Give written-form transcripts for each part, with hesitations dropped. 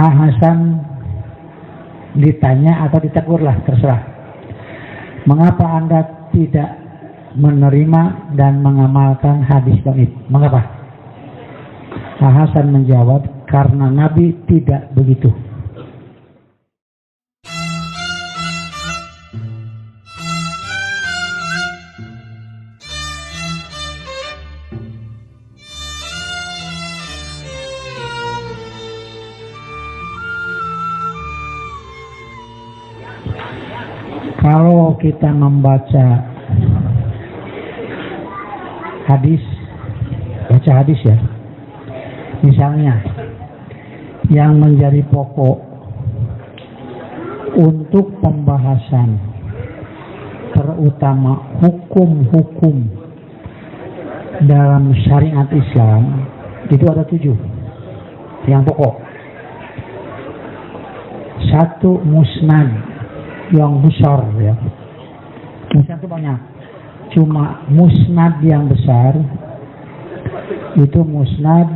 Hasan ditanya atau ditegur lah, terserah. Mengapa Anda tidak menerima dan mengamalkan hadis dhaif? Mengapa? Hasan menjawab, karena Nabi tidak begitu. Kalau kita membaca hadis, baca hadis ya, misalnya yang menjadi pokok untuk pembahasan terutama hukum-hukum dalam syariat Islam itu ada 7 yang pokok. 1, musnad yang besar ya. Musnad itu banyak. Cuma musnad yang besar itu musnad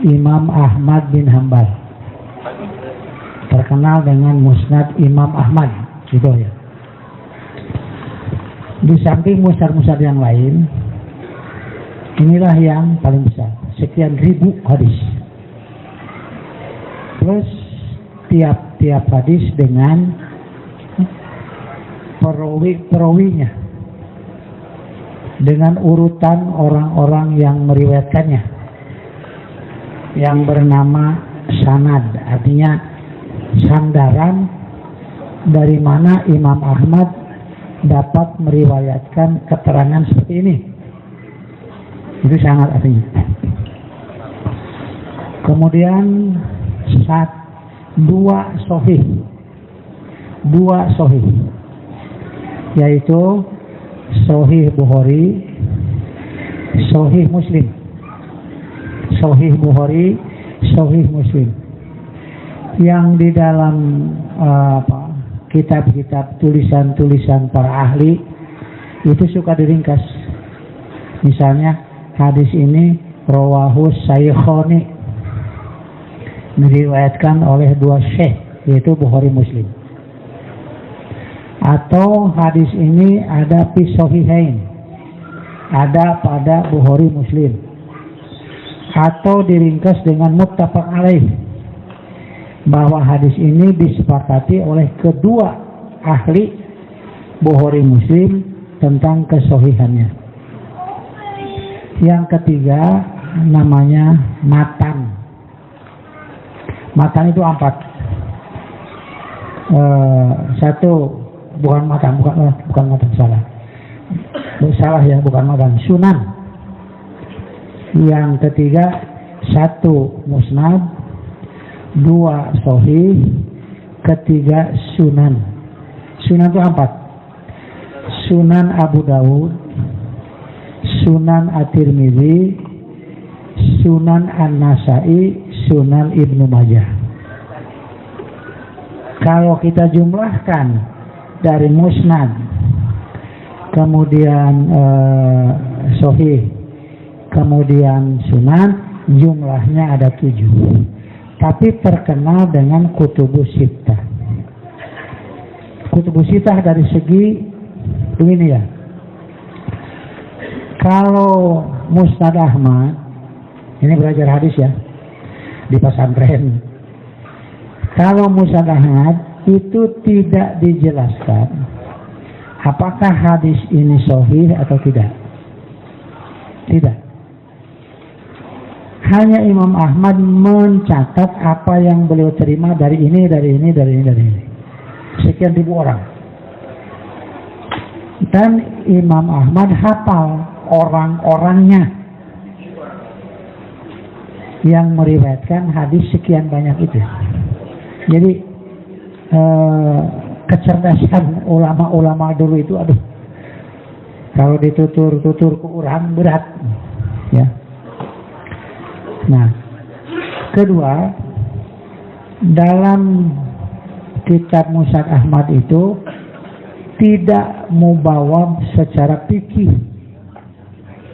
Imam Ahmad bin Hanbal. Terkenal dengan musnad Imam Ahmad gitu ya. Di samping musnad-musnad yang lain, inilah yang paling besar. Sekian ribu hadis. Plus tiap hadis dengan perawinya dengan urutan orang-orang yang meriwayatkannya yang bernama sanad, artinya sandaran dari mana Imam Ahmad dapat meriwayatkan keterangan seperti ini. Itu sanad artinya. Kemudian 2 sahih yaitu Sahih Bukhari, Sahih Muslim. Sahih Bukhari, Sahih Muslim. Yang di dalam kitab-kitab tulisan-tulisan para ahli itu suka diringkas. Misalnya hadis ini rawahu Syaikhaini, diriwayatkan oleh 2 syekh yaitu Bukhari Muslim. Atau hadis ini ada fi sahihain, ada pada Bukhari Muslim. Atau diringkas dengan muttafaq alaih, bahwa hadis ini disepakati oleh kedua ahli Bukhari Muslim tentang kesahihannya. Yang ketiga namanya matan. Matan itu 4. 1 bukan matan, salah ya, bukan matan, sunan. Yang ketiga 1 musnad, 2 sahih, ketiga sunan. Sunan itu 4. Sunan Abu Dawud, Sunan At-Tirmidzi, Sunan An-Nasai, Sunan Ibnu Majah. Kalau kita jumlahkan dari musnad, kemudian sahih, kemudian sunan, jumlahnya ada 7. Tapi terkenal dengan kutubus sittah. Kutubus sittah dari segi ini ya. Kalau Musnad Ahmad, ini belajar hadis ya di pesantren. Kalau Musnad Ahmad itu tidak dijelaskan apakah hadis ini sahih atau tidak. Tidak. Hanya Imam Ahmad mencatat apa yang beliau terima dari ini. Sekian ribu orang. Dan Imam Ahmad hafal orang-orangnya yang meriwayatkan hadis sekian banyak itu. Jadi kecerdasan ulama-ulama dulu itu kalau ditutur-tutur ke orang berat ya. Nah, kedua, dalam kitab Musnad Ahmad itu tidak membawa secara fikih.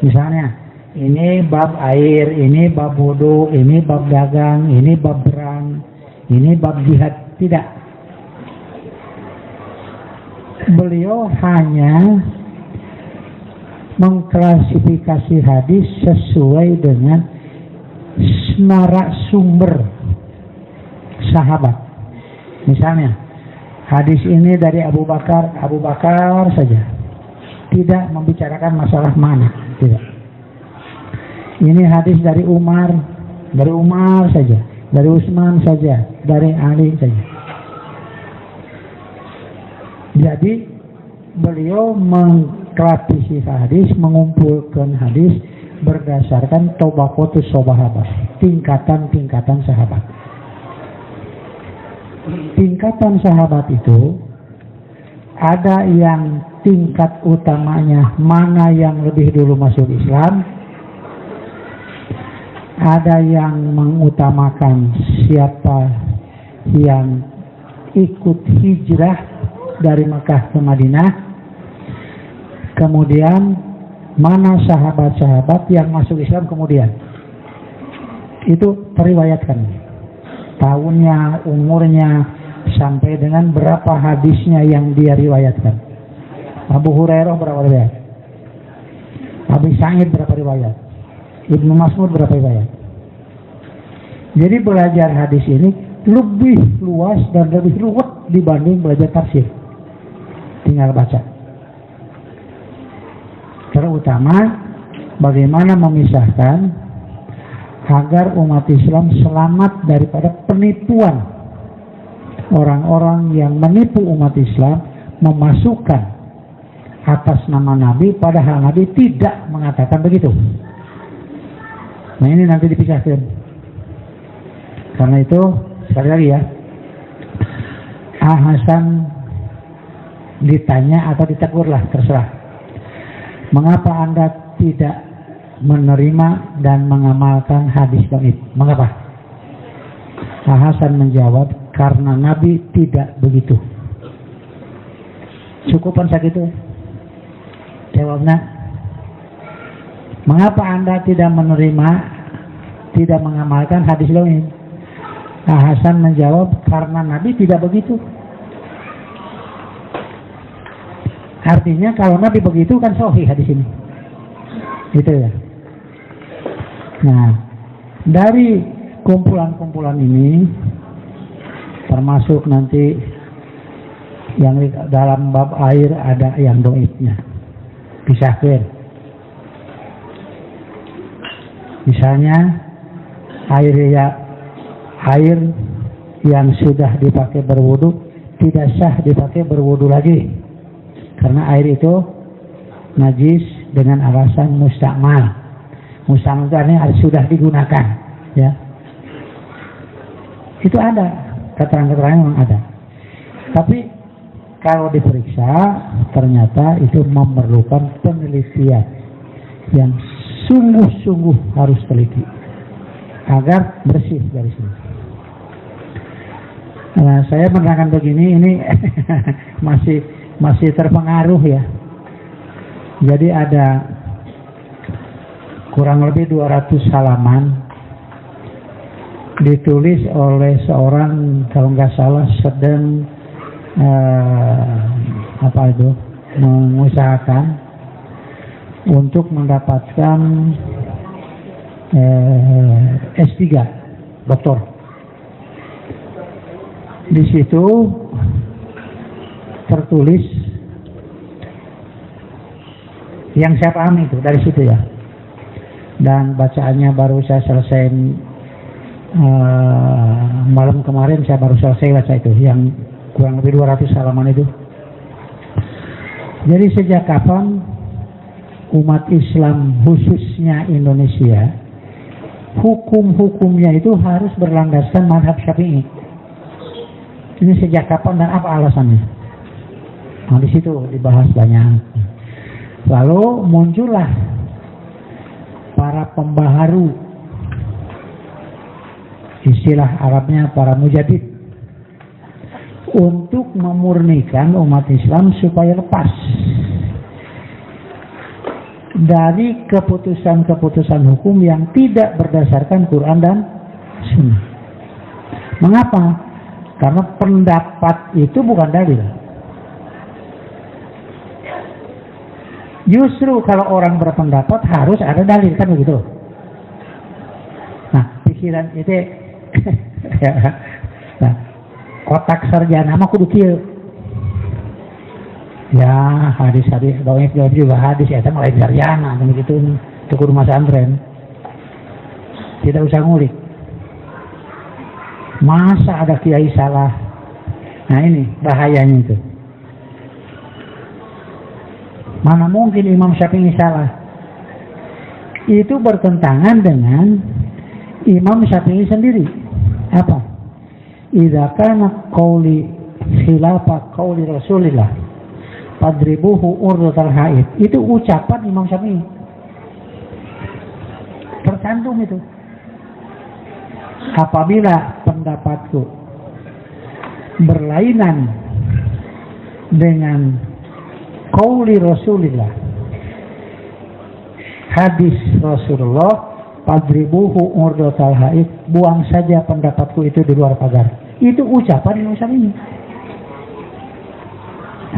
Misalnya ini bab air, ini bab wudu, ini bab dagang, ini bab perang, ini bab jihad, tidak. Beliau hanya mengklasifikasi hadis sesuai dengan narasumber sahabat. Misalnya, hadis ini dari Abu Bakar saja. Tidak membicarakan masalah mana, tidak. Ini hadis dari Umar saja, dari Utsman saja, dari Ali saja. Jadi beliau mengklasifikasi hadis, mengumpulkan hadis berdasarkan tabaqatus sahabat, tingkatan-tingkatan sahabat. Tingkatan sahabat itu ada yang tingkat utamanya mana yang lebih dulu masuk Islam, ada yang mengutamakan siapa yang ikut hijrah dari Makkah ke Madinah, kemudian mana sahabat-sahabat yang masuk Islam kemudian. Itu teriwayatkan tahunnya, umurnya, sampai dengan berapa hadisnya yang dia riwayatkan. Abu Hurairah berapa riwayat? Abu Sa'id berapa riwayat? Ibnu Mas'ud berapa riwayat? Jadi belajar hadis ini lebih luas dan lebih ruwet dibanding belajar tafsir. Tinggal baca. Terutama bagaimana memisahkan agar umat Islam selamat daripada penipuan orang-orang yang menipu umat Islam, memasukkan atas nama Nabi padahal Nabi tidak mengatakan begitu. Nah, ini nanti dipisahkan. Karena itu sekali lagi ya, Hasan ditanya atau ditegurlah, terserah. Mengapa Anda tidak menerima dan mengamalkan hadis dhaif? Mengapa? Hasan menjawab, karena Nabi tidak begitu. Cukupan segitu jawabnya. Mengapa Anda tidak menerima, tidak mengamalkan hadis dhaif? Hasan menjawab, karena Nabi tidak begitu. Artinya kalau Nabi begitu kan sahih hadis ini. Gitu ya. Nah, dari kumpulan-kumpulan ini termasuk nanti yang dalam bab air ada yang dhaifnya. Pisahkan. Misalnya air yang sudah dipakai berwudu tidak sah dipakai berwudu lagi. Karena air itu najis dengan alasan mustakmal. Mustakmal itu artinya sudah digunakan, ya. Itu ada, keterangan-keterangan memang ada. Tapi kalau diperiksa ternyata itu memerlukan penelitian yang sungguh-sungguh harus teliti agar bersih dari sini. Nah, saya menerangkan begini ini masih terpengaruh ya. Jadi ada kurang lebih 200 halaman ditulis oleh seorang, kalau nggak salah sedang mengusahakan untuk mendapatkan S3 doktor. Di situ tertulis yang saya pahami itu dari situ ya, dan bacaannya baru saya selesai malam kemarin, saya baru selesai baca itu yang kurang lebih 200 halaman itu. Jadi sejak kapan umat Islam khususnya Indonesia hukum-hukumnya itu harus berlandaskan mazhab Syafi'i? Ini sejak kapan dan apa alasannya? Nah, di situ dibahas banyak. Lalu muncullah para pembaharu, istilah Arabnya para mujadid, untuk memurnikan umat Islam supaya lepas dari keputusan-keputusan hukum yang tidak berdasarkan Quran dan Sunnah. Mengapa? Karena pendapat itu bukan dalil. Justru kalau orang berpendapat harus ada dalil, kan begitu. Nah, pikiran itu nah, otak sarjana mah kudu kieu. Ya, hadis-hadis dhaif juga hadis eta mah lain sarjana begitu itu kudu masantren. Tidak usah ngulik. Masa ada kiai salah? Nah, ini bahayanya itu. Mana mungkin Imam Syafi'i salah? Itu bertentangan dengan Imam Syafi'i sendiri. Apa? Idza kana qauli khilafa qauli Rasulillah fadribuhu urdatal haid. Itu ucapan Imam Syafi'i. Tercantum itu. Apabila pendapatku berlainan dengan qauli Rasulillah, hadis Rasulullah, fadribuhu urdatal haid, buang saja pendapatku itu di luar pagar. Itu ucapan Imam Syafi'i.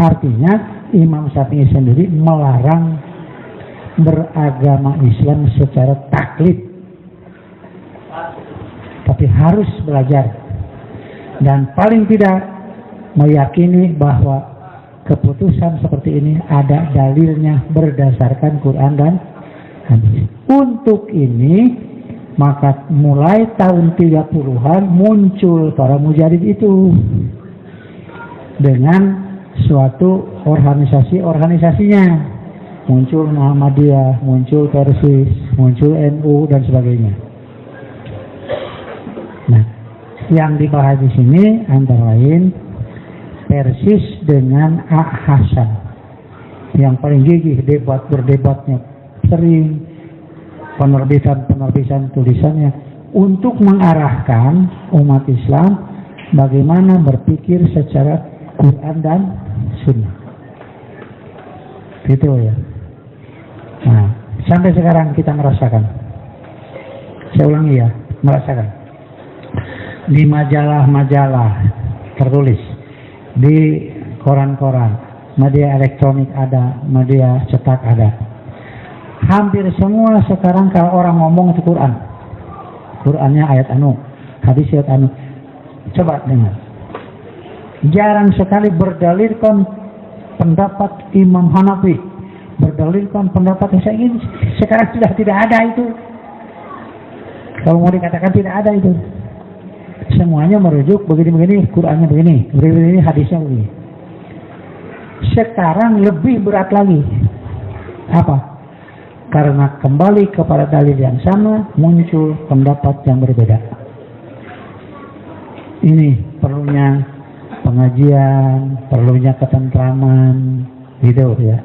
Artinya Imam Syafi'i sendiri melarang beragama Islam secara taklid, tapi harus belajar dan paling tidak meyakini bahwa keputusan seperti ini ada dalilnya berdasarkan Quran dan hadis. Untuk ini maka mulai tahun 30-an muncul para mujahid itu dengan suatu organisasinya. Muncul Muhammadiyah, muncul Persis, muncul NU dan sebagainya. Nah, yang dibahas di sini antara lain Persis dengan Hasan. Yang paling gigih berdebatnya sering, penerbitan tulisannya untuk mengarahkan umat Islam bagaimana berpikir secara Quran dan Sunnah. Gitu ya. Nah, sampai sekarang kita merasakan. Saya ulangi ya, merasakan. Di majalah-majalah tertulis, di koran-koran, media elektronik ada, media cetak ada. Hampir semua sekarang kalau orang ngomong itu Quran. Qurannya ayat anu, hadis ayat anu. Coba dengar. Jarang sekali berdalilkan pendapat Imam Hanafi, berdalilkan pendapat saya ini. Sekarang sudah tidak ada itu. Kalau mau dikatakan tidak ada itu. Semuanya merujuk begini-begini, Qurannya begini, begini, hadisnya begini. Sekarang lebih berat lagi. Apa? Karena kembali kepada dalil yang sama, muncul pendapat yang berbeda. Ini perlunya pengajian, perlunya ketentraman, gitu ya.